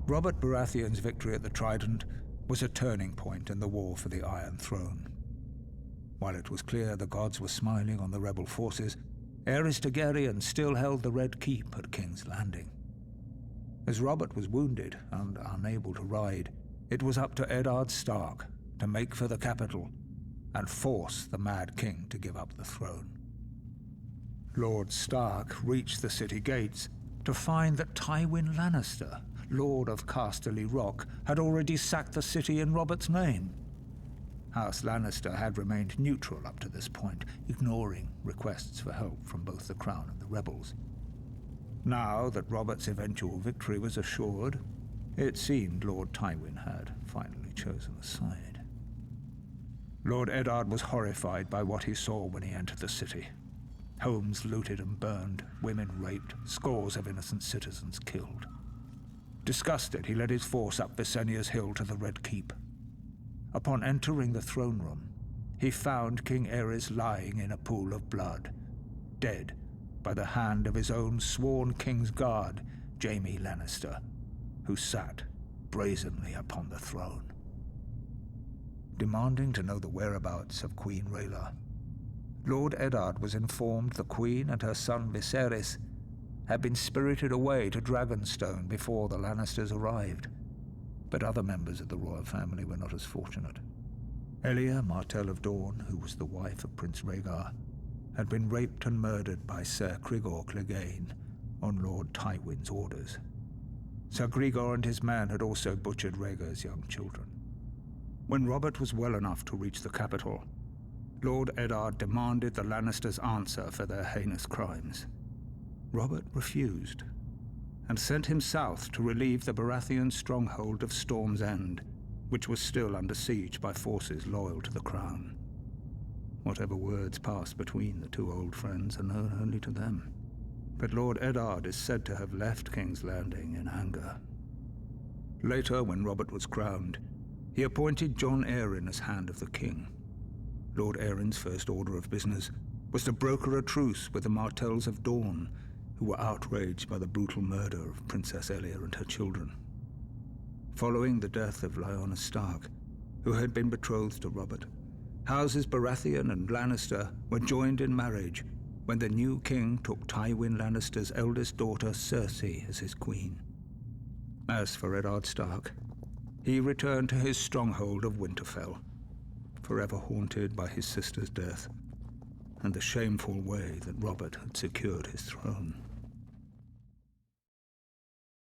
Robert Baratheon's victory at the Trident was a turning point in the war for the Iron Throne. While it was clear the gods were smiling on the rebel forces, Aerys Targaryen still held the Red Keep at King's Landing. As Robert was wounded and unable to ride, it was up to Eddard Stark to make for the capital and force the Mad King to give up the throne. Lord Stark reached the city gates to find that Tywin Lannister, Lord of Casterly Rock, had already sacked the city in Robert's name. House Lannister had remained neutral up to this point, ignoring requests for help from both the Crown and the rebels. Now that Robert's eventual victory was assured, it seemed Lord Tywin had finally chosen a side. Lord Eddard was horrified by what he saw when he entered the city. Homes looted and burned, women raped, scores of innocent citizens killed. Disgusted, he led his force up Visenya's hill to the Red Keep. Upon entering the throne room, he found King Aerys lying in a pool of blood, dead by the hand of his own sworn Kingsguard, Jaime Lannister, who sat brazenly upon the throne. Demanding to know the whereabouts of Queen Rhaela, Lord Eddard was informed the Queen and her son Viserys had been spirited away to Dragonstone before the Lannisters arrived. But other members of the royal family were not as fortunate. Elia, Martell of Dorne, who was the wife of Prince Rhaegar, had been raped and murdered by Ser Cregor Clegane on Lord Tywin's orders. Ser Cregor and his men had also butchered Rhaegar's young children. When Robert was well enough to reach the capital, Lord Eddard demanded the Lannisters answer for their heinous crimes. Robert refused, and sent him south to relieve the Baratheon stronghold of Storm's End, which was still under siege by forces loyal to the Crown. Whatever words passed between the two old friends are known only to them, but Lord Eddard is said to have left King's Landing in anger. Later, when Robert was crowned, he appointed Jon Arryn as Hand of the King. Lord Arryn's first order of business was to broker a truce with the Martells of Dorne, who were outraged by the brutal murder of Princess Elia and her children. Following the death of Lyanna Stark, who had been betrothed to Robert, Houses Baratheon and Lannister were joined in marriage when the new king took Tywin Lannister's eldest daughter Cersei as his queen. As for Eddard Stark, he returned to his stronghold of Winterfell, forever haunted by his sister's death and the shameful way that Robert had secured his throne.